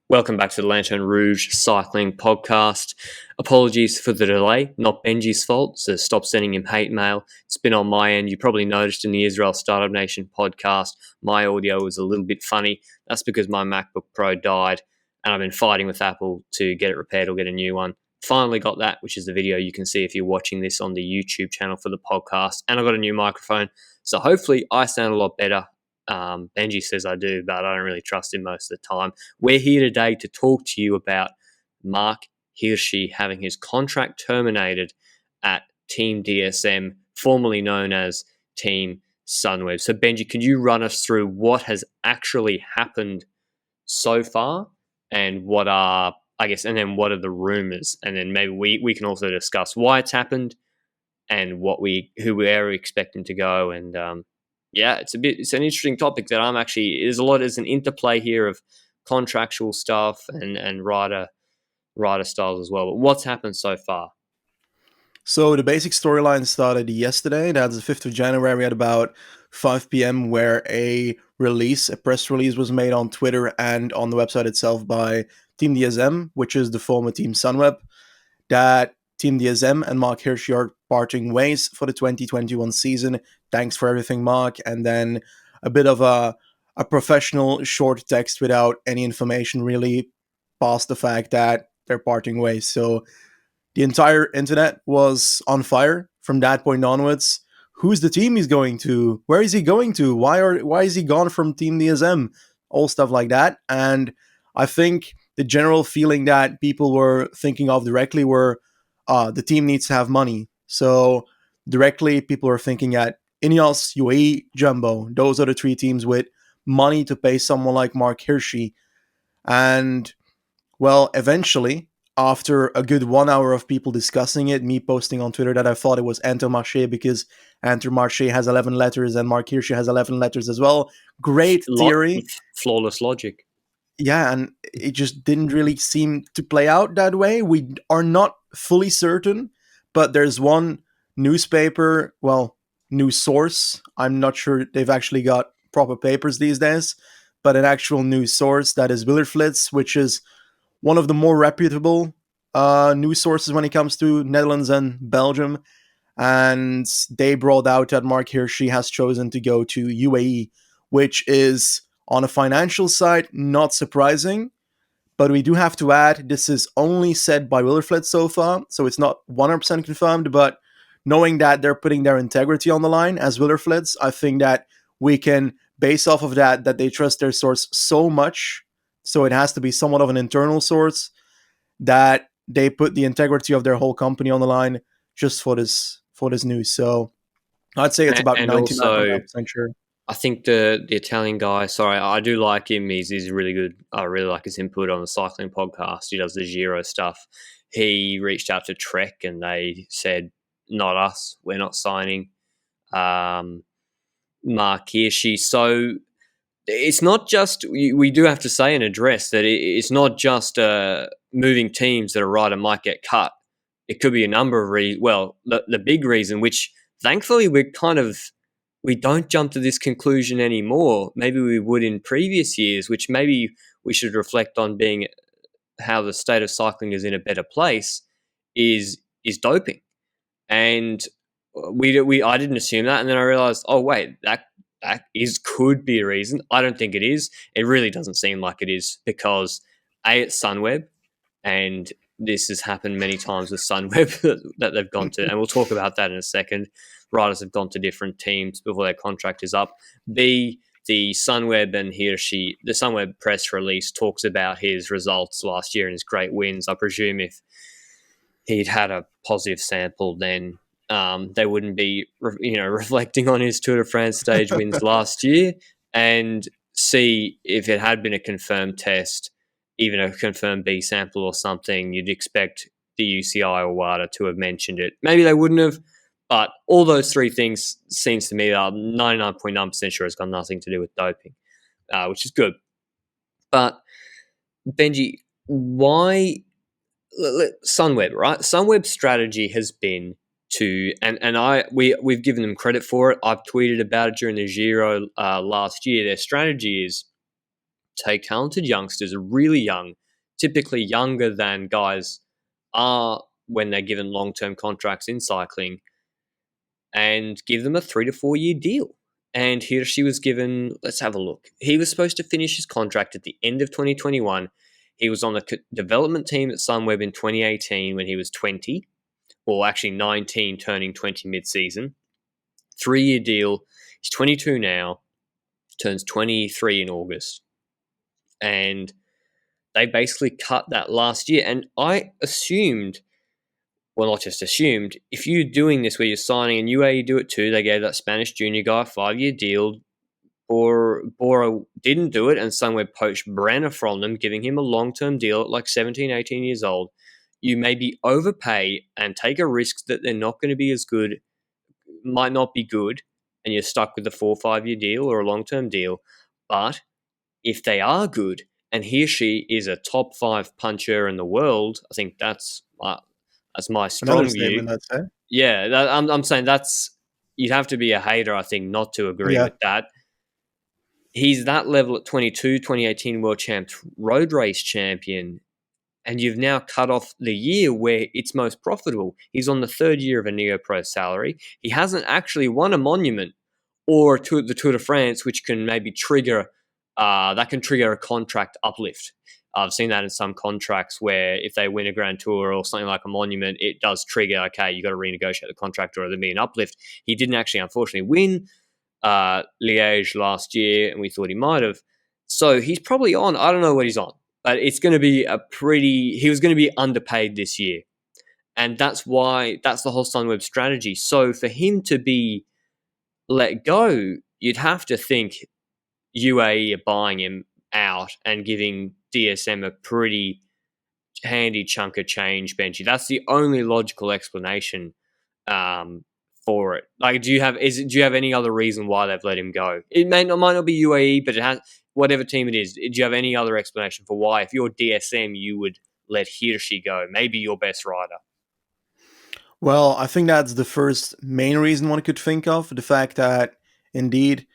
Welcome back to the Lanterne Rouge Cycling Podcast. Apologies for the delay, not Benji's fault, so stop sending him hate mail. It's been on my end. You probably noticed in the Israel Startup Nation podcast, my audio was a little bit funny. That's because my MacBook Pro died, and I've been fighting with Apple to get it repaired or get a new one. Finally got that, which is the video you can see if you're watching this on the YouTube channel for the podcast. And I got a new microphone, so hopefully I sound a lot better. Benji says I do, but I don't really trust him most of the time. We're here today to talk to you about Marc Hirschi having his contract terminated at Team DSM, formerly known as Team Sunweb. So, Benji, can you run us through what has actually happened so far and what are, and then what are the rumors? And then maybe we can also discuss why it's happened and who we're expecting to go. And it's an interesting topic that there's an interplay here of contractual stuff and rider styles as well. But what's happened so far? So the basic storyline started yesterday. That's the 5th of January at about 5 p.m. where a press release was made on Twitter and on the website itself by Team DSM, which is the former Team Sunweb, that Team DSM and Marc Hirschi are parting ways for the 2021 season. Thanks for everything, Marc. And then a bit of a professional short text without any information really past the fact that they're parting ways. So the entire internet was on fire from that point onwards. Who's the team he's going to? Where is he going to? Why is he gone from Team DSM? All stuff like that. And I think the general feeling that people were thinking of directly were the team needs to have money. So directly people are thinking at Ineos, UAE, Jumbo. Those are the three teams with money to pay someone like Marc Hirschi. And well, eventually, after a good 1 hour of people discussing it, me posting on Twitter that I thought it was Intermarché because Intermarché has 11 letters and Marc Hirschi has 11 letters as well. Great theory. Flawless logic. Yeah, and it just didn't really seem to play out that way. We are not fully certain, but there's one news source. I'm not sure they've actually got proper papers these days, but an actual news source that is Wielerflits, which is one of the more reputable news sources when it comes to Netherlands and Belgium. And they brought out that Marc Hirschi has chosen to go to UAE, which is, on a financial side, not surprising. But we do have to add, this is only said by Wielerflits so far, so it's not 100% confirmed, but knowing that they're putting their integrity on the line as Wielerflits, I think that we can base off of that they trust their source so much, so it has to be somewhat of an internal source, that they put the integrity of their whole company on the line just for this news. So I'd say it's about 99% sure. I think the Italian guy, sorry, I do like him. He's really good. I really like his input on the cycling podcast. He does the Giro stuff. He reached out to Trek and they said, not us. We're not signing Marc Hirschi. So it's not just, we do have to say and address that it's not just moving teams that a rider might get cut. It could be a number of the big reason, which thankfully we don't jump to this conclusion anymore. Maybe we would in previous years, which maybe we should reflect on, being how the state of cycling is in a better place, is doping. And I didn't assume that, and then I realized, oh wait, that could be a reason. I don't think it is. It really doesn't seem like it is, because it's Sunweb, and this has happened many times with Sunweb that they've gone to, and we'll talk about that in a second. Riders have gone to different teams before their contract is up. The Sunweb and Hirschi, the Sunweb press release talks about his results last year and his great wins. I presume if he'd had a positive sample, then they wouldn't be, reflecting on his Tour de France stage wins last year, and see if it had been a confirmed test, even a confirmed B sample or something, you'd expect the UCI or WADA to have mentioned it. Maybe they wouldn't have, but all those three things seems to me that I'm 99.9% sure it's got nothing to do with doping, which is good. But Benji, why Sunweb, right? Sunweb's strategy has been to, we've given them credit for it. I've tweeted about it during the Giro last year. Their strategy is take talented youngsters, really young, typically younger than guys are when they're given long-term contracts in cycling, and give them a 3 to 4 year deal. And Hirschi was given, let's have a look. He was supposed to finish his contract at the end of 2021. He was on the development team at Sunweb in 2018 when he was 20, or actually 19, turning 20 mid-season. 3 year deal. He's 22 now, turns 23 in August. And they basically cut that last year. And I assumed, well, not just assumed, if you're doing this where you're signing, and UAE do it too, they gave that Spanish junior guy a 5 year deal. Bora didn't do it, and Sunweb poached Brenner from them, giving him a long-term deal at like 17, 18 years old. You maybe overpay and take a risk that they're not going to be as good, might not be good, and you're stuck with a 4 or 5 year deal or a long-term deal. But if they are good, and Hirschi is a top 5 puncher in the world, I think that's my strong view. I'd say. Yeah, I'm saying that's, you'd have to be a hater, I think, not to agree with that. He's that level at 22, 2018 world champ, road race champion, and you've now cut off the year where it's most profitable. He's on the 3rd year of a Neo Pro salary. He hasn't actually won a monument or the Tour de France, which can maybe trigger a contract uplift. I've seen that in some contracts where if they win a Grand Tour or something like a monument, it does trigger, okay, you got to renegotiate the contract or there'll be an uplift. He didn't actually, unfortunately, win Liège last year, and we thought he might have. So he's probably on, I don't know what he's on, but it's going to be he was going to be underpaid this year. And that's the whole Sunweb strategy. So for him to be let go, you'd have to think UAE are buying him out and giving DSM a pretty handy chunk of change, Benji. That's the only logical explanation for it. Like, do you have any other reason why they've let him go? It might not be UAE, but it has, whatever team it is. Do you have any other explanation for why, if you're DSM, you would let Hirschi go? Maybe your best rider. Well, I think that's the first main reason one could think of, the fact that indeed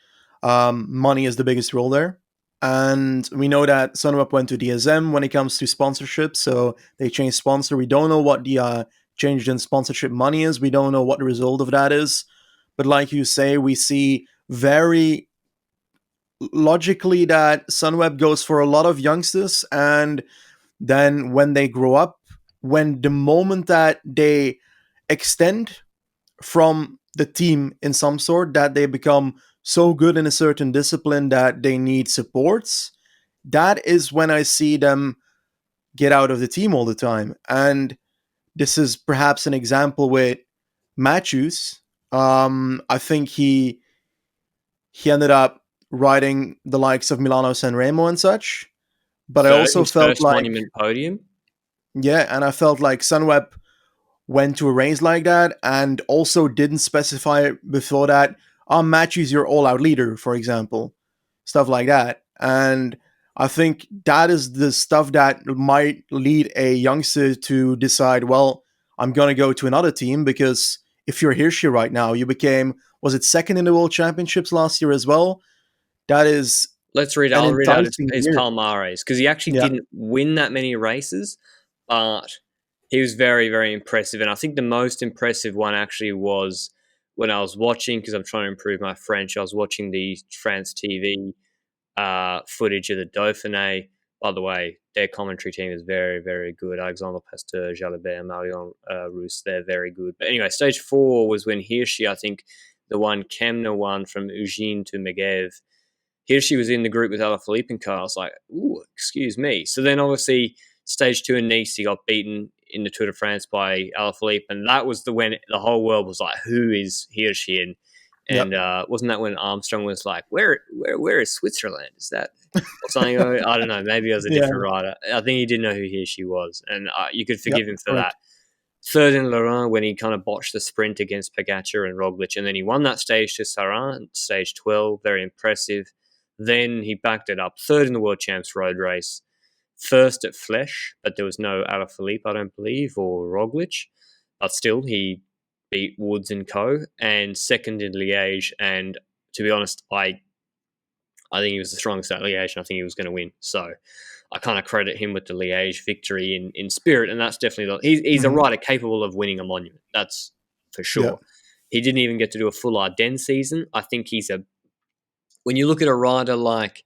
money is the biggest role there. And we know that Sunweb went to DSM when it comes to sponsorship, so they changed sponsor. We don't know what the change in sponsorship money is. We don't know what the result of that is. But like you say, we see very logically that Sunweb goes for a lot of youngsters, and then when they grow up, when the moment that they extend from the team in some sort, that they become so good in a certain discipline that they need supports, that is when I see them get out of the team all the time. And this is perhaps an example with Matthews. I think he ended up riding the likes of Milano Sanremo and such. But I also felt first like monument podium. Yeah, and I felt like Sunweb went to a race like that and also didn't specify before that, Matthews your all-out leader, for example. Stuff like that. And I think that is the stuff that might lead a youngster to decide, well, I'm going to go to another team, because if you're Hirschi right now, you became, was it second in the World Championships last year as well? That is I'll read out his Palmares, because he actually didn't win that many races, but he was very, very impressive. And I think the most impressive one actually was when I was watching, because I'm trying to improve my French, I was watching the France TV footage of the Dauphiné. By the way, their commentary team is very, very good. Alexandre Pasteur, Jalabert, Marion Rousse, they're very good. But anyway, stage 4 was when Hirschi, I think the one Kemna won from Eugene to Megev. Hirschi was in the group with Alaphilippe and Co. I was like, ooh, excuse me. So then obviously stage 2 in Nice, he got beaten in the Tour de France by Alaphilippe, and that was when the whole world was like, who is Hirschi? And wasn't that when Armstrong was like, where is Switzerland? Is that or something? I don't know. Maybe it was a different rider. I think he didn't know who Hirschi was, and you could forgive him for that. Third in Laurent when he kind of botched the sprint against Pogacar and Roglic, and then he won that stage to Saran, stage 12, very impressive. Then he backed it up. Third in the World Champs road race. First at Flèche, but there was no Alaphilippe, I don't believe, or Roglic. But still, he beat Woods and Co. And second in Liège. And to be honest, I I think he was the strongest at Liège, and I think he was going to win. So I kind of credit him with the Liège victory in spirit, and that's definitely he's a rider capable of winning a monument. That's for Yeah. sure. He didn't even get to do a full Ardennes season. I think when you look at a rider like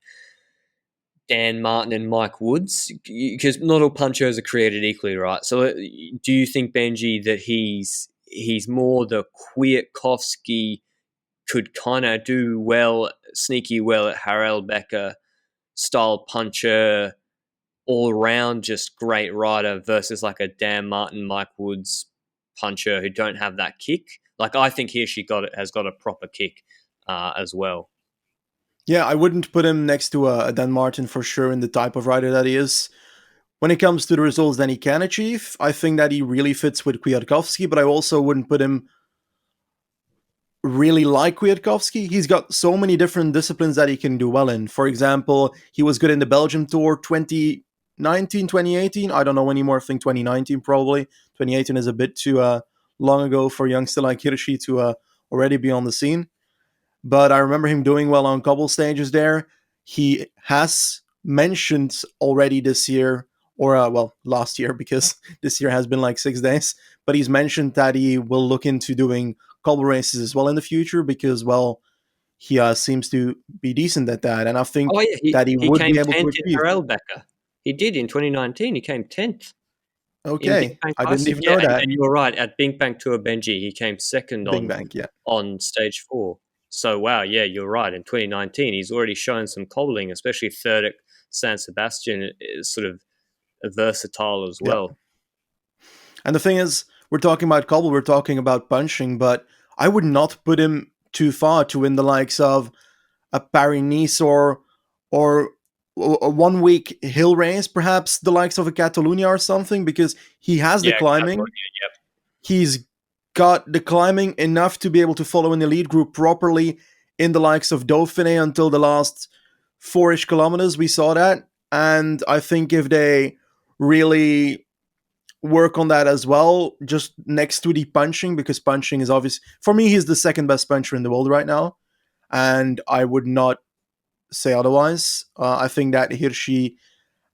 Dan Martin and Mike Woods, because not all punchers are created equally, right? So do you think, Benji, that he's more the Kwiatkowski, could kind of do well, sneaky well at Harelbecker style puncher, all round just great rider versus like a Dan Martin, Mike Woods puncher who don't have that kick? Like I think Hirschi has got a proper kick as well. Yeah, I wouldn't put him next to a Dan Martin for sure in the type of rider that he is. When it comes to the results that he can achieve, I think that he really fits with Kwiatkowski, but I also wouldn't put him really like Kwiatkowski. He's got so many different disciplines that he can do well in. For example, he was good in the Belgium Tour 2019, 2018. I don't know anymore. I think 2019 probably. 2018 is a bit too long ago for a youngster like Hirschi to already be on the scene. But I remember him doing well on couple stages there. He has mentioned already this year, or last year, because this year has been like 6 days, but he's mentioned that he will look into doing cobble races as well in the future because, well, he seems to be decent at that. And I think Oh yeah, that he he would came be able to 10th in achieve. Harelbecker. He did in 2019. He came 10th in Big Okay, Bang I didn't Classic. even Yeah, know and that. you were right. At Big Bang Tour Benji, he came second Big Bang, yeah. on stage 4. So wow, yeah, you're right. In 2019, he's already shown some cobbling, especially third at San Sebastian is sort of versatile as Yeah. well. And the thing is, we're talking about cobble, we're talking about punching, but I would not put him too far to win the likes of a Paris Nice or a 1 week hill race, perhaps the likes of a Catalunya or something, because he has the Yeah, climbing. Catalonia, yep. He's got the climbing enough to be able to follow an elite group properly in the likes of Dauphiné until the last 4-ish kilometers. We saw that. And I think if they really work on that as well, just next to the punching, because punching is obvious. For me, he's the second best puncher in the world right now. And I would not say otherwise. I think that Hirschi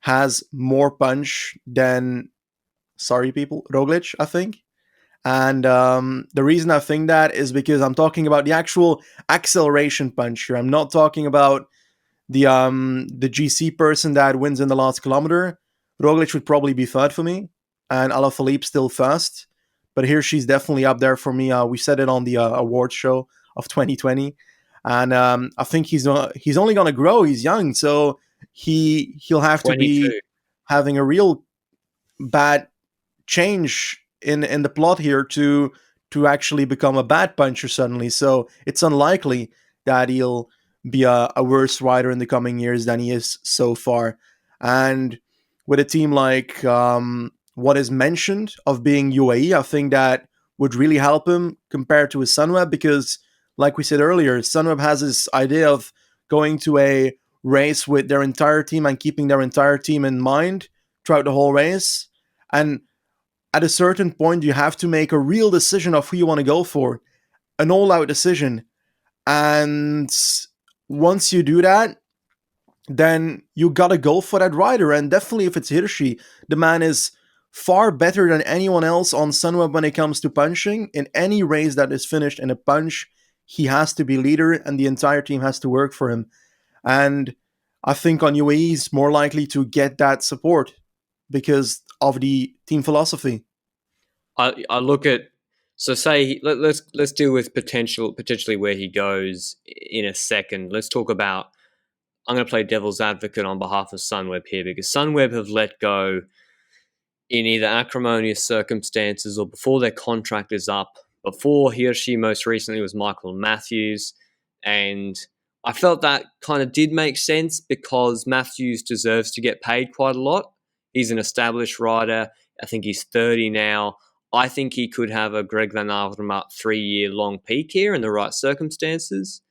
has more punch than, sorry people, Roglic, I think. And the reason I think that is because I'm talking about the actual acceleration punch here. I'm not talking about the GC person that wins in the last kilometer. Roglic would probably be third for me, and Alaphilippe still first. But here she's definitely up there for me. We said it on the awards show of 2020, and I think he's only gonna grow. He's young, so he'll have to be 22. having a real bad change in the plot here to actually become a bad puncher suddenly. So it's unlikely that he'll be a worse rider in the coming years than he is so far. And with a team like what is mentioned of being UAE, I think that would really help him compared to his Sunweb because, like we said earlier, Sunweb has this idea of going to a race with their entire team and keeping their entire team in mind throughout the whole race. And at a certain point, you have to make a real decision of who you want to go for, an all out decision. And once you do that, then you gotta go for that rider. And definitely, if it's Hirschi, the man is far better than anyone else on Sunweb when it comes to punching. In any race that is finished in a punch, he has to be leader, and the entire team has to work for him. And I think on UAE, he's more likely to get that support because of the team philosophy. I look at, so say let's deal with potentially where he goes in a second. Let's talk about, I'm going to play devil's advocate on behalf of Sunweb here because Sunweb have let go in either acrimonious circumstances or before their contract is up. Before Hirschi, most recently was Michael Matthews, and I felt that kind of did make sense because Matthews deserves to get paid quite a lot. He's an established rider. I think he's 30 now. I think he could have a Greg Van Avermaet 3-year long peak here in the right circumstances.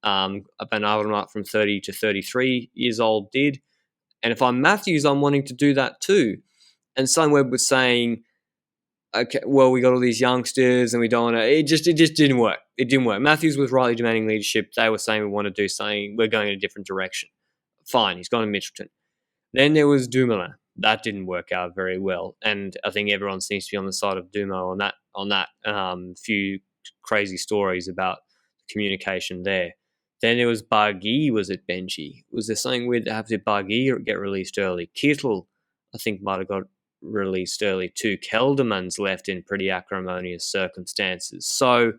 Van Avermaet from 30 to 33 years old did. And if I'm Matthews, I'm wanting to do that too. And Sunweb was saying, okay, well, we got all these youngsters and we don't want to. It just didn't work. It didn't work. Matthews was rightly demanding leadership. They were saying we want to do something. We're going in a different direction. Fine, he's gone to Mitchelton. Then there was Dumoulin. That didn't work out very well, and I think everyone seems to be on the side of Dumo on that. Few crazy stories about communication there. Then there was Barguil. Was it Benji? Was there something weird that happened to Barguil get released early? Kittel, I think, might have got released early too. Kelderman's left in pretty acrimonious circumstances. So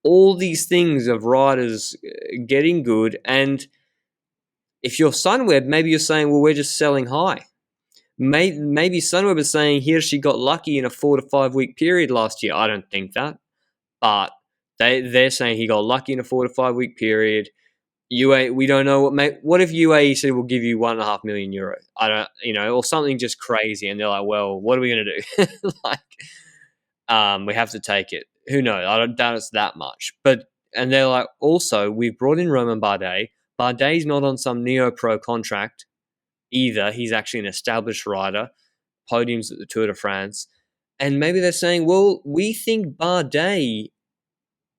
all these things of riders getting good, and if you're Sunweb, maybe you're saying, well, we're just selling high. Maybe Sunweb is saying Hirschi got lucky in a 4 to 5 week period last year. I don't think that, but they're saying he got lucky in a 4 to 5 week period. We don't know what if UAE said we'll give you €1.5 million. I don't, or something just crazy, and they're like, well, what are we going to do? We have to take it. Who knows? I don't doubt it's that much, and they're like, also, we've brought in Romain Bardet. Bardet's not on some neo-pro contract either. He's actually an established rider, podiums at the Tour de France. And maybe they're saying, well, we think Bardet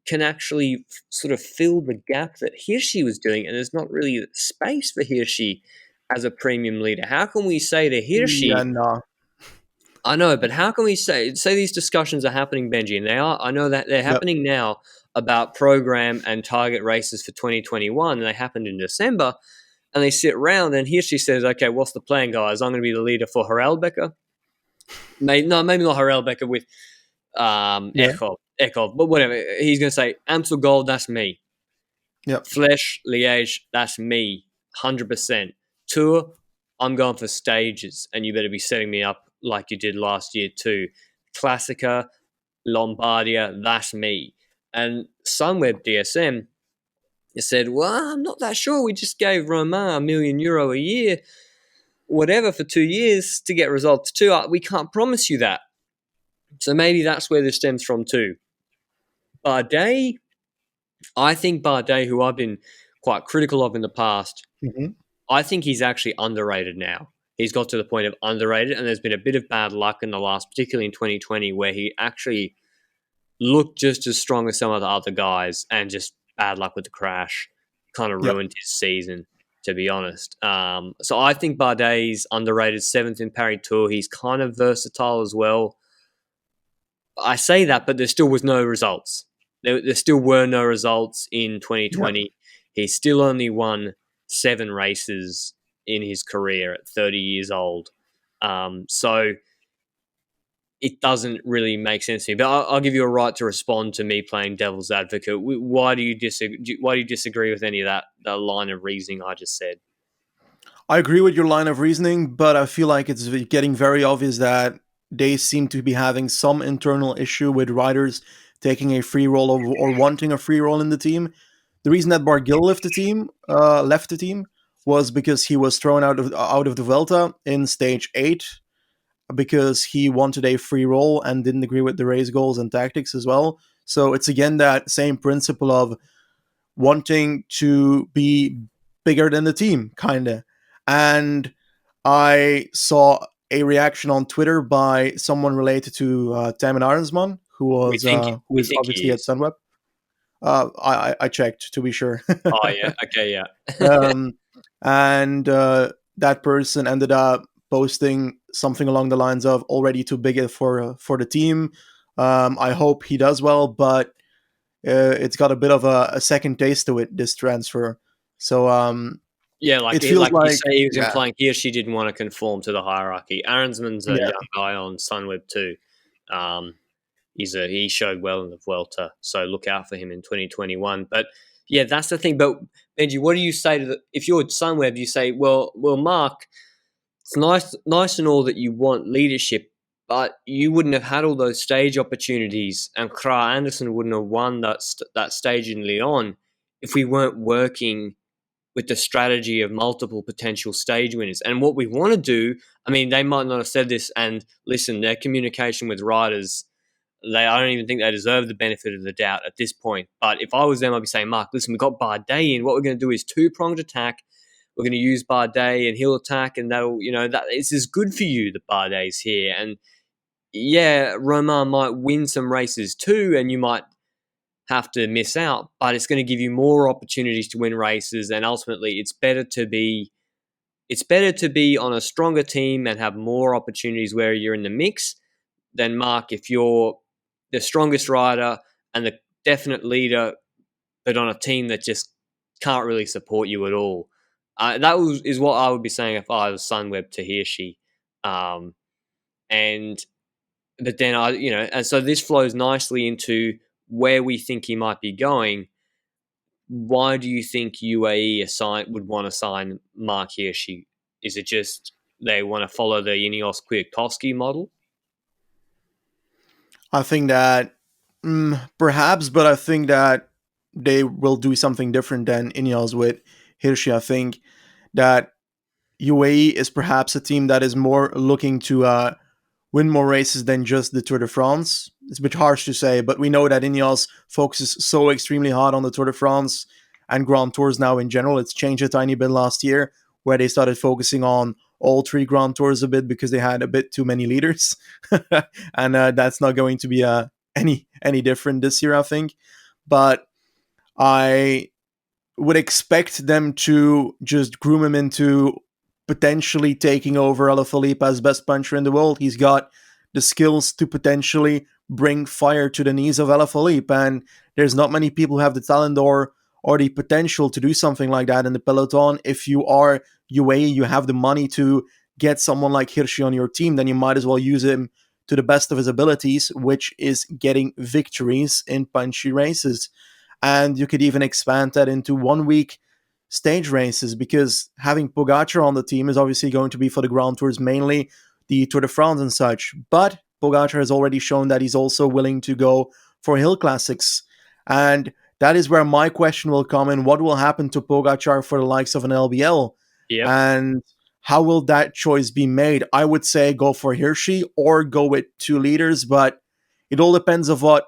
can actually sort of fill the gap that Hirschi was doing, and there's not really space for Hirschi as a premium leader. How can we say to Hirschi... Yeah, no. I know, but how can we say these discussions are happening, Benji, and they are. I know that they're happening now about program and target races for 2021, and they happened in December, and they sit around, and Hirschi says, okay, what's the plan, guys? I'm going to be the leader for Harelbeke. Maybe not Harelbeke with Eckhoff, but whatever. He's going to say, Amstel Gold, that's me. Yep. Flèche, Liège, that's me, 100%. Tour, I'm going for stages, and you better be setting me up like you did last year too. Classica, Lombardia, that's me. And Sunweb DSM said, well, I'm not that sure. We just gave Romain €1 million a year, whatever, for 2 years to get results too. We can't promise you that. So maybe that's where this stems from too. Bardet, I think Bardet, who I've been quite critical of in the past, I think he's actually underrated now. He's got to the point of underrated, and there's been a bit of bad luck in the last, particularly in 2020, where he actually looked just as strong as some of the other guys, and just bad luck with the crash kind of ruined his season, to be honest. So I think Bardet's underrated, 7th in Paris Tour. He's kind of versatile as well. I say that, but there still was no results. There still were no results in 2020. Yep. He still only won 7 races in his career at 30 years old. So it doesn't really make sense to me. But I'll give you a right to respond to me playing devil's advocate. Why do you disagree with any of that line of reasoning I just said? I agree with your line of reasoning, but I feel like it's getting very obvious that they seem to be having some internal issue with riders taking a free role or wanting a free role in the team. The reason that Barguil left the team was because he was thrown out of the Vuelta in stage 8 because he wanted a free role and didn't agree with the race goals and tactics as well. So it's again that same principle of wanting to be bigger than the team, kind of. And I saw a reaction on Twitter by someone related to Tijmen Arensman, who is obviously at Sunweb. I checked to be sure. Oh yeah, okay, yeah. And that person ended up posting something along the lines of "already too big for the team." I hope he does well, but it's got a bit of a second taste to it, this transfer. So yeah, like it feels like you say, he was implying he or she didn't want to conform to the hierarchy. Arensman's a young guy on Sunweb too. He showed well in the Vuelta, so look out for him in 2021. But yeah, that's the thing. But Benji, what do you say if you're at Sunweb? You say, well, Marc, it's nice and all that you want leadership, but you wouldn't have had all those stage opportunities, and Kra Anderson wouldn't have won that stage in Lyon if we weren't working with the strategy of multiple potential stage winners. And what we want to do, I mean, they might not have said this, and listen, their communication with riders, I don't even think they deserve the benefit of the doubt at this point. But if I was them, I'd be saying, Marc, listen, we've got Bardet in. What we're going to do is 2-pronged attack. We're going to use Bardet and he'll attack, and that'll, that it's as good for you that Bardet's here. And yeah, Romain might win some races too, and you might have to miss out, but it's going to give you more opportunities to win races, and ultimately, it's better to be on a stronger team and have more opportunities where you're in the mix than Mark if you're the strongest rider and the definite leader, but on a team that just can't really support you at all. Is what I would be saying if I was Sunweb to Hirschi. Um, and but then and so this flows nicely into where we think he might be going. Why do you think UAE would want to sign Marc Hirschi? Is it just they want to follow the Ineos Kwiatkowski model? I think that perhaps, but I think that they will do something different than Ineos with Hirschi. I think that UAE is perhaps a team that is more looking to win more races than just the Tour de France. It's a bit harsh to say, but we know that Ineos focuses so extremely hard on the Tour de France and Grand Tours now in general. It's changed a tiny bit last year where they started focusing on all three Grand Tours a bit because they had a bit too many leaders. And that's not going to be any different this year, I think. But I would expect them to just groom him into potentially taking over Alaphilippe as best puncher in the world. He's got the skills to potentially bring fire to the knees of Alaphilippe, and there's not many people who have the talent or the potential to do something like that in the peloton. If you are UAE, you have the money to get someone like Hirschi on your team, then you might as well use him to the best of his abilities, which is getting victories in punchy races. And you could even expand that into 1 week stage races, because having Pogacar on the team is obviously going to be for the Grand Tours, mainly the Tour de France and such. But Pogacar has already shown that he's also willing to go for hill classics. And that is where my question will come in. What will happen to Pogacar for the likes of an LBL? Yep. And how will that choice be made? I would say go for Hirschi or go with two leaders, but it all depends of what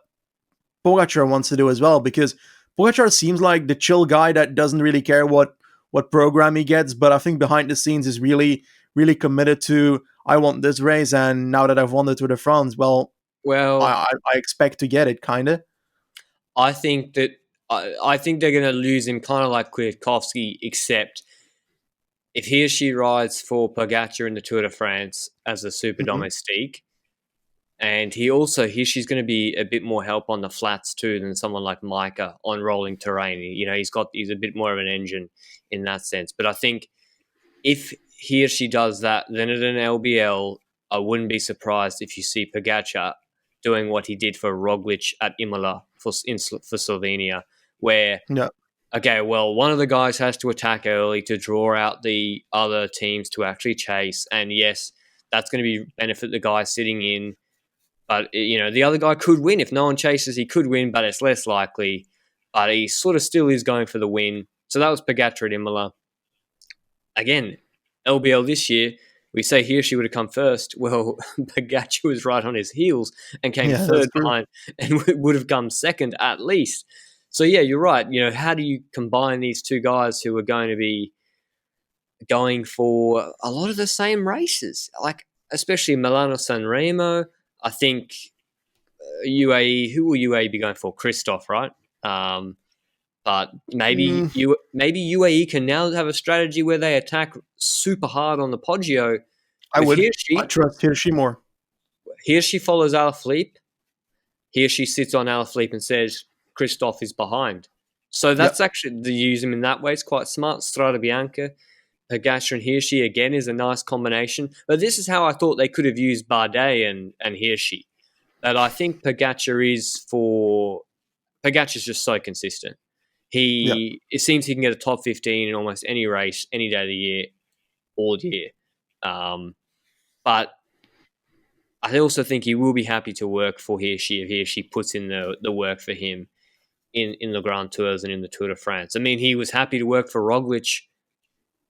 Pogacar wants to do as well, because Pogacar seems like the chill guy that doesn't really care what program he gets, but I think behind the scenes is really committed to, I want this race, and now that I've won the Tour de France, well, Well, I expect to get it, kind of. I think that I think they're going to lose him kind of like Kwiatkowski, except if he or she rides for Pogacar in the Tour de France as a super Mm-hmm. domestique, and she's going to be a bit more help on the flats too than someone like Micah on rolling terrain. He's a bit more of an engine in that sense. But I think if he or she does that, then at an LBL, I wouldn't be surprised if you see Pogacar doing what he did for Roglic at Imola for Slovenia, where Yeah, okay, well, one of the guys has to attack early to draw out the other teams to actually chase, and yes, that's going to be benefit the guy sitting in. But the other guy could win if no one chases. He could win, but it's less likely. But he sort of still is going for the win. So that was Pogacar at Imola. Again, LBL this year, we say here she would have come first. Well, Pogacar was right on his heels and came yeah, that's third true. behind and would have come second at least. So yeah, you're right. How do you combine these two guys who are going to be going for a lot of the same races? Like especially Milano San Remo. I think UAE. Who will UAE be going for? Christoph, right? But Mm, maybe UAE can now have a strategy where they attack super hard on the Poggio I with would. I Hirschi. trust Hirschi more. Hirschi follows Alaphilippe. Hirschi sits on Alaphilippe and says Christoph is behind. So that's Yep. actually to use him in that way is quite smart. Strada Bianca, Pogacar and Hirschi again is a nice combination. But this is how I thought they could have used Bardet and Hirschi. But I think Pogacar's just so consistent. Yep. It seems he can get a top 15 in almost any race, any day of the year, all year. Um, but I also think he will be happy to work for Hirschi if Hirschi puts in the work for him in the Grand Tours and in the Tour de France. I mean, he was happy to work for Roglic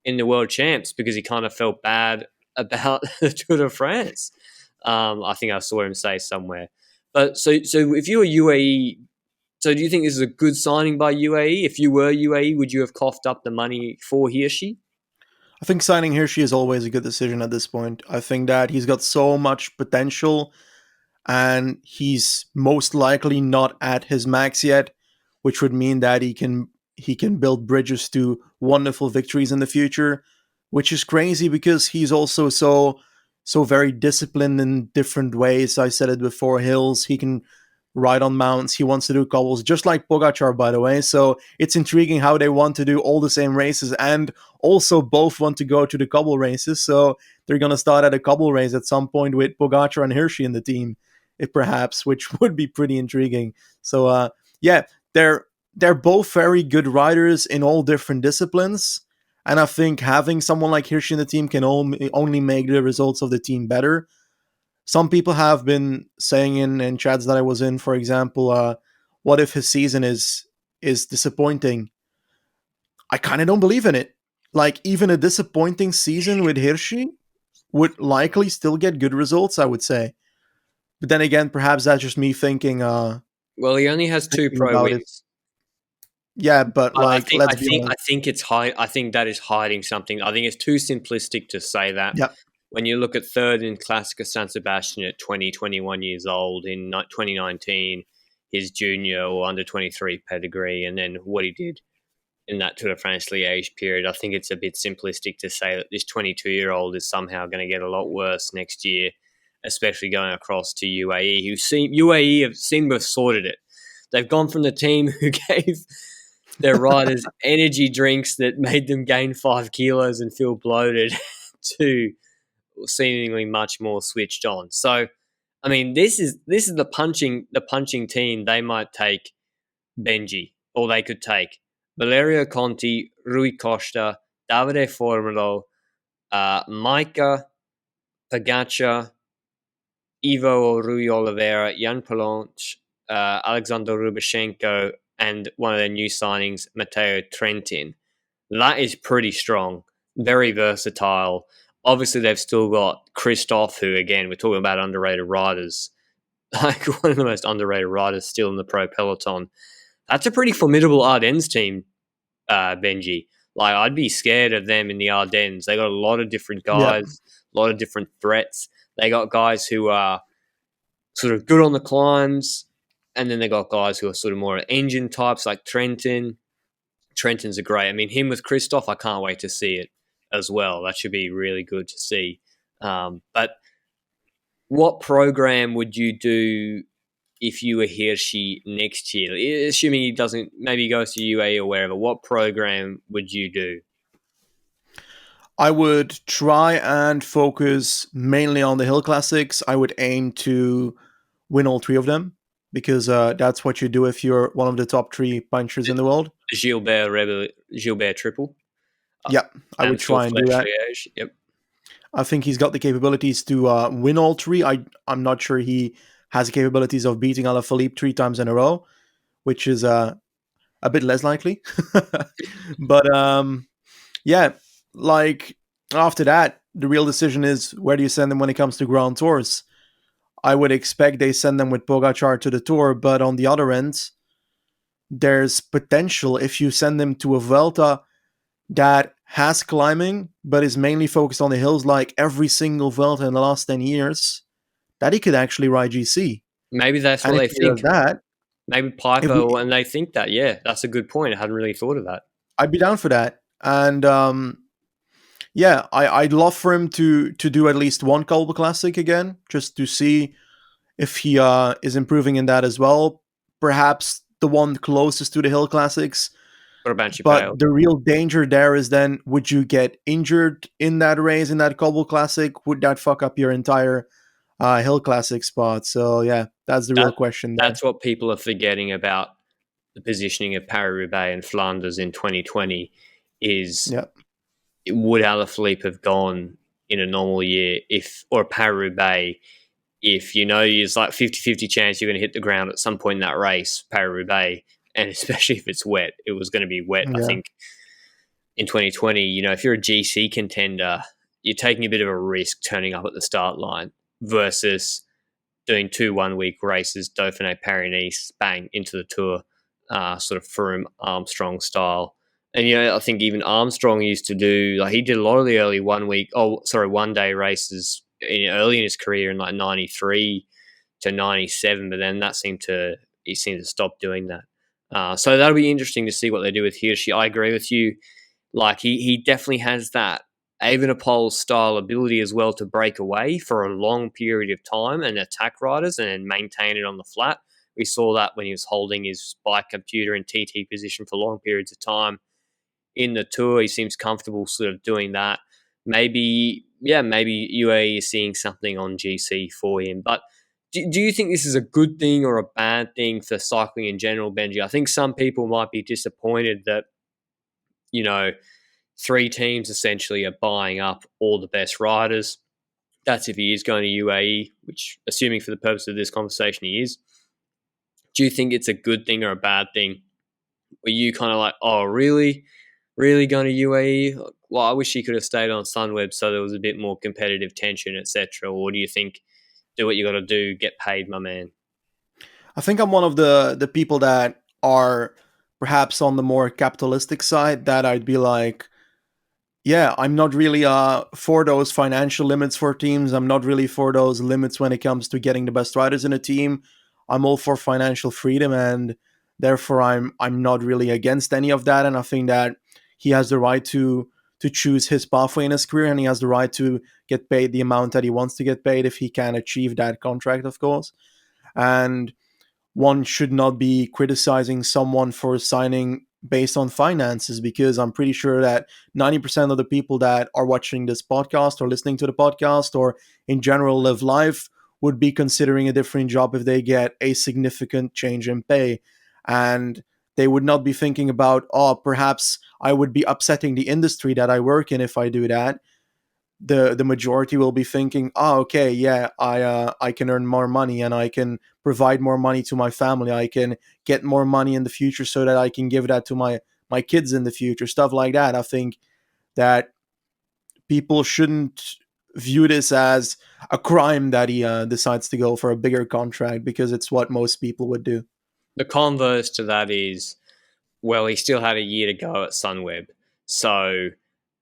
in the World Champs because he kind of felt bad about the Tour de France. I think I saw him say somewhere. But so if you were UAE, so do you think this is a good signing by UAE? If you were UAE, would you have coughed up the money for Hirschi? I think signing Hirschi is always a good decision at this point. I think that he's got so much potential, and he's most likely not at his max yet, which would mean that he can build bridges to wonderful victories in the future, which is crazy because he's also so very disciplined in different ways. I said it before, hills, he can ride on mounts, he wants to do cobbles, just like Pogacar, by the way. So it's intriguing how they want to do all the same races and also both want to go to the cobble races. So they're going to start at a cobble race at some point with Pogacar and Hirschi in the team, if perhaps, which would be pretty intriguing. So yeah, they're both very good riders in all different disciplines. And I think having someone like Hirschi in the team can only make the results of the team better. Some people have been saying in chats that I was in, for example, what if his season is disappointing? I kind of don't believe in it. Like, even a disappointing season with Hirschi would likely still get good results, I would say. But then again, perhaps that's just me thinking Well, he only has two thinking pro about it. wins. Yeah, but But I like, think I let's be think I honest. think it's high. I think that is hiding something. I think it's too simplistic to say that. Yeah, When you look at third in Classica San Sebastian at 20, 21 years old in 2019, his junior or under 23 pedigree, and then what he did in that Tour de France Liège period, I think it's a bit simplistic to say that this 22-year-old is somehow going to get a lot worse next year, especially going across to UAE, UAE have seemed to have sorted it. They've gone from the team who gave their riders energy drinks that made them gain 5 kilos and feel bloated to seemingly much more switched on. So, I mean, this is the punching team. They might take Benji, or they could take Valerio Conti, Rui Costa, Davide Formolo, Micah, Pagacha, Ivo Rui Oliveira, Jan Palonch, Alexander Rubashenko, and one of their new signings, Matteo Trentin. That is pretty strong, very versatile. Obviously, they've still got Christoph, who, again, we're talking about underrated riders, like one of the most underrated riders still in the pro peloton. That's a pretty formidable Ardennes team, Benji. Like, I'd be scared of them in the Ardennes. They got a lot of different yeah, guys, a lot of different threats. They got guys who are sort of good on the climbs, and then they got guys who are sort of more engine types like Trentin. Trenton's a great. I mean, him with Christoph, I can't wait to see it as well. That should be really good to see. But what program would you do if you were Hirschi next year? Assuming he doesn't, maybe he goes to UAE or wherever. What program would you do? I would try and focus mainly on the hill classics. I would aim to win all three of them because that's what you do if you're one of the top three punchers in the world. Gilbert triple. Yeah, I would Amstel try and do Flesh that. Liège. Yep. I think he's got the capabilities to win all three. I'm not sure he has the capabilities of beating Alaphilippe 3 times in a row, which is a bit less likely. But yeah, like after that, the real decision is where do you send them when it comes to Grand Tours. I would expect they send them with Pogacar to the Tour, but on the other end, there's potential if you send them to a Vuelta that has climbing, but is mainly focused on the hills, like every single Vuelta in the last 10 years, that he could actually ride GC. Maybe that's what And if they he does think. that, Maybe if we, Piper, and they think that. Yeah, that's a good point. I hadn't really thought of that. I'd be down for that. And yeah, I'd love for him to do at least one Colby Classic again, just to see if he is improving in that as well. Perhaps the one closest to the Hill Classics. What about But Chappelle? the real danger there is then would you get injured in that race, in that Cobble Classic? Would that fuck up your entire Hill Classic spot? So yeah, that's the real That question there. that's what people are forgetting about the positioning of Paris-Roubaix and Flanders in 2020 is Yeah, would Alaphilippe have gone in a normal year or Paris-Roubaix if you know there's like 50-50 chance you're going to hit the ground at some point in that race, Paris-Roubaix, and especially if it's wet. It was going to be wet, I yeah, think, in 2020. If you're a GC contender, you're taking a bit of a risk turning up at the start line versus doing 2 1 week races, Dauphiné, Paris-Nice, bang, into the Tour, sort of Froome, Armstrong style. And, I think even Armstrong used to do, like, he did a lot of the early 1 day races early in his career in like 93 to 97, but then he seemed to stop doing that. So that'll be interesting to see what they do with Hirschi. I agree with you. Like he definitely has that Evenepoel style ability as well to break away for a long period of time and attack riders and then maintain it on the flat. We saw that when he was holding his bike computer in TT position for long periods of time in the Tour. He seems comfortable sort of doing that. Maybe UAE is seeing something on GC for him. But do you think this is a good thing or a bad thing for cycling in general, Benji? I think some people might be disappointed that, 3 teams essentially are buying up all the best riders. That's if he is going to UAE, which, assuming for the purpose of this conversation, he is. Do you think it's a good thing or a bad thing? Were you kind of like, oh, really? Really going to UAE? Well, I wish he could have stayed on Sunweb so there was a bit more competitive tension, etc. Or do you think, do what you got to do, get paid, my man? I think I'm one of the people that are perhaps on the more capitalistic side, that I'd be like, yeah, I'm not really for those financial limits for teams. I'm not really for those limits when it comes to getting the best riders in a team. I'm all for financial freedom, and therefore I'm not really against any of that. And I think that he has the right to choose his pathway in his career, and he has the right to get paid the amount that he wants to get paid if he can achieve that contract, of course. And one should not be criticizing someone for signing based on finances, because I'm pretty sure that 90% of the people that are watching this podcast or listening to the podcast or in general live life would be considering a different job if they get a significant change in pay. And they would not be thinking about, oh, perhaps I would be upsetting the industry that I work in if I do that. The majority will be thinking, oh, okay, yeah, I can earn more money and I can provide more money to my family. I can get more money in the future so that I can give that to my kids in the future. Stuff like that. I think that people shouldn't view this as a crime that he decides to go for a bigger contract, because it's what most people would do. The converse to that is, well, he still had a year to go at Sunweb. So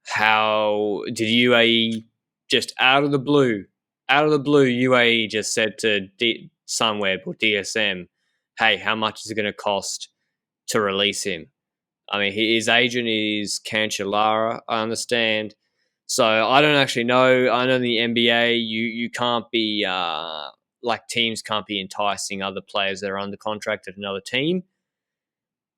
how did UAE just out of the blue, UAE just said to Sunweb or DSM, hey, how much is it going to cost to release him? I mean, his agent is Cancellara, I understand. So I don't actually know. I know in the NBA, you can't be like teams can't be enticing other players that are under contract at another team.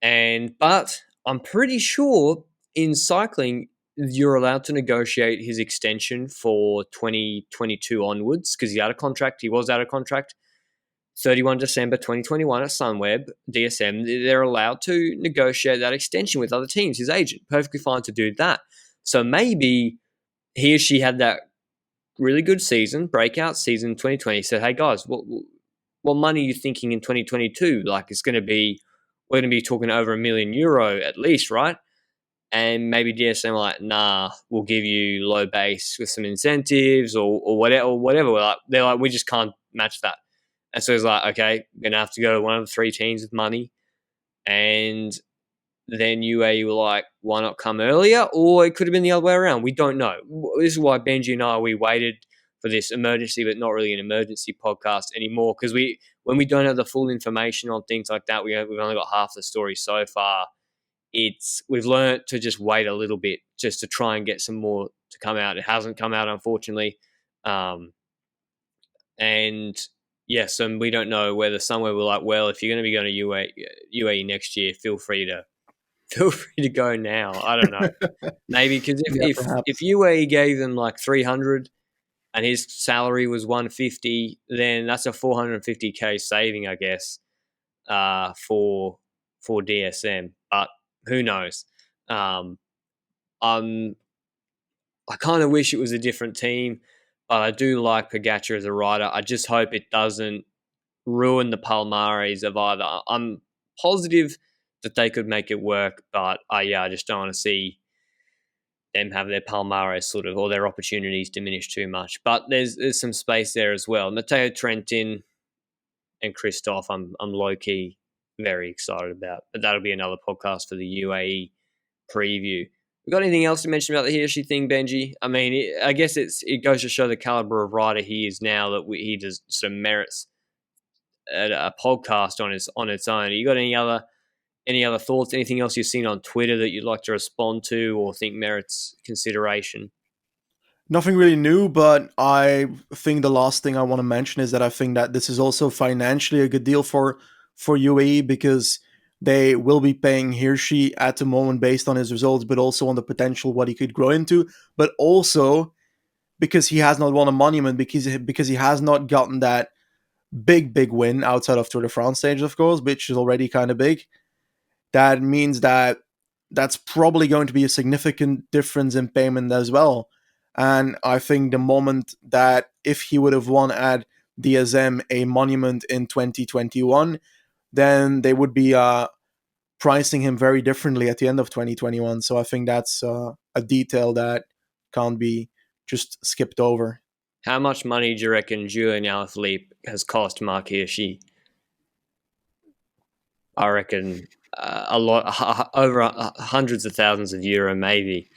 But I'm pretty sure in cycling you're allowed to negotiate his extension for 2022 onwards, because he was out of contract 31 December 2021 at Sunweb. DSM, they're allowed to negotiate that extension with other teams. His agent, perfectly fine to do that. So maybe he or she had that really good season, breakout season 2020, said, hey guys, what money are you thinking in 2022? Like, we're going to be talking over €1 million at least, right? And maybe DSM are like, nah, we'll give you low base with some incentives or whatever. They're like, we just can't match that. And so it's like, okay, we're going to have to go to one of the 3 teams with money. And then UAE were like, why not come earlier? Or it could have been the other way around. We don't know. This is why Benji and I, we waited for this emergency, but not really an emergency podcast anymore, because when we don't have the full information on things like that, we've only got half the story so far. We've learned to just wait a little bit just to try and get some more to come out. It hasn't come out, unfortunately. And yes, and we don't know whether somewhere we're like, well, if you're going to be going to UAE next year, feel free to go now. I don't know. Maybe because if UAE gave them like 300 and his salary was 150, then that's a 450k saving, I guess, for DSM. But who knows? I kind of wish it was a different team, but I do like Pogacar as a rider. I just hope it doesn't ruin the Palmares of either. I'm positive that they could make it work, but I just don't want to see them have their Palmares sort of, or their opportunities diminish too much. But there's some space there as well. Matteo Trentin and Christoph, I'm low key very excited about, but that'll be another podcast for the UAE preview. We got anything else to mention about the Hirschi thing, Benji? I mean, I guess it goes to show the caliber of rider he is now, that he just sort of merits a podcast on its own. You got any other thoughts? Anything else you've seen on Twitter that you'd like to respond to or think merits consideration? Nothing really new, but I think the last thing I want to mention is that I think that this is also financially a good deal for UAE, because they will be paying Hirschi at the moment based on his results, but also on the potential what he could grow into, but also because he has not won a monument, because he has not gotten that big win outside of Tour de France stage, of course, which is already kind of big. That means that that's probably going to be a significant difference in payment as well. And I think the moment that if he would have won at DSM a monument in 2021, then they would be pricing him very differently at the end of 2021. So I think that's a detail that can't be just skipped over. How much money do you reckon Julian Alaphilippe has cost Marc Hirschi? I reckon a lot, over hundreds of thousands of euro, maybe.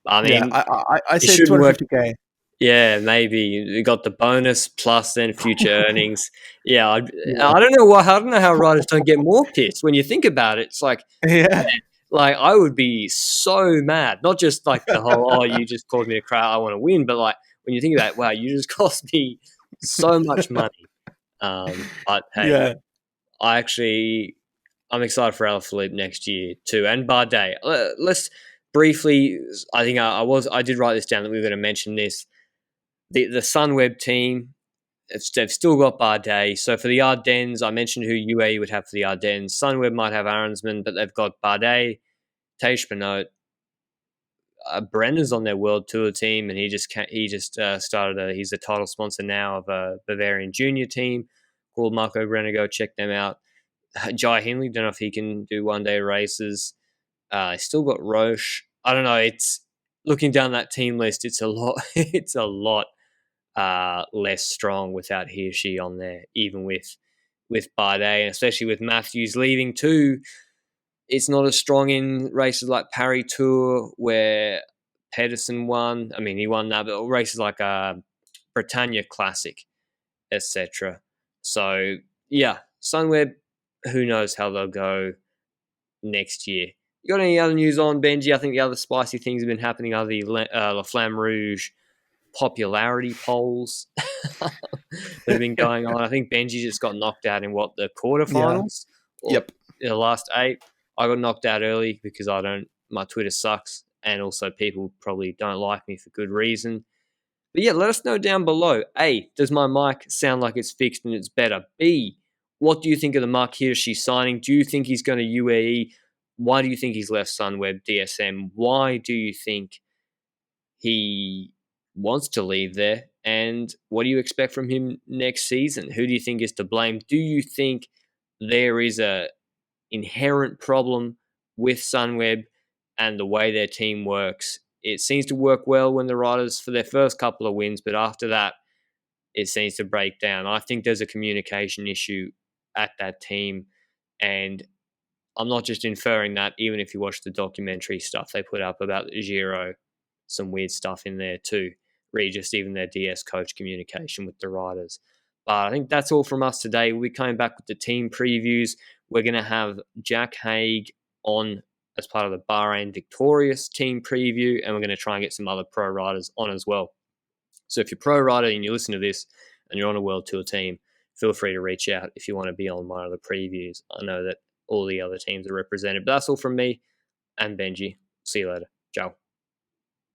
I Yeah, mean, I it say shouldn't work. 250K. Yeah, maybe you got the bonus plus then future earnings. Yeah, Yeah. I don't know why. I don't know how riders don't get more pissed when you think about it. It's like, Yeah. like I would be so mad. Not just like the whole, oh, you just caused me a crowd, I want to win, but like when you think about, wow, you just cost me so much money. But hey, Yeah. I'm excited for Alaphilippe next year too, and Bardet. Let's briefly. I think I did write this down that we were going to mention this. The Sunweb team, they've still got Bardet. So for the Ardennes, I mentioned who UAE would have for the Ardennes. Sunweb might have Aronsman, but they've got Bardet, Tej Benoit. Brenner's on their World Tour team, and he just started. He's the title sponsor now of a Bavarian junior team called Marco Brenner. Go check them out. Jai Hindley, don't know if he can do one day races. Still got Roche. I don't know. It's looking down that team list. It's a lot. It's a lot less strong without Hirschi on there, even with Bardet, and especially with Matthews leaving too. It's not as strong in races like Paris Tour where Pedersen won. I mean, he won that, but races like Britannia Classic, etc. So yeah, Sunweb. Who knows how they'll go next year? You got any other news on Benji? I think the other spicy things have been happening are the La Flamme Rouge popularity polls that have been going on. I think Benji just got knocked out in the Yeah. quarterfinals or Yep. in the last 8. I got knocked out early because my Twitter sucks, and also people probably don't like me for good reason. But yeah, let us know down below. A, does my mic sound like it's fixed and it's better? B, what do you think of the Marc Hirschi signing? Do you think he's going to UAE? Why do you think he's left Sunweb DSM? Why do you think he wants to leave there? And what do you expect from him next season? Who do you think is to blame? Do you think there is a inherent problem with Sunweb and the way their team works? It seems to work well when the riders for their first couple of wins, but after that, it seems to break down. I think there's a communication issue at that team, and I'm not just inferring that. Even if you watch the documentary stuff they put up about the Giro, some weird stuff in there too. Read just even their DS coach communication with the riders. But I think that's all from us today. We'll be coming back with the team previews. We're going to have Jack Haig on as part of the Bahrain Victorious team preview, and we're going to try and get some other pro riders on as well. So if you're a pro rider and you listen to this and you're on a World Tour team, feel free to reach out if you want to be on one of the previews. I know that all the other teams are represented. But that's all from me and Benji. See you later. Ciao.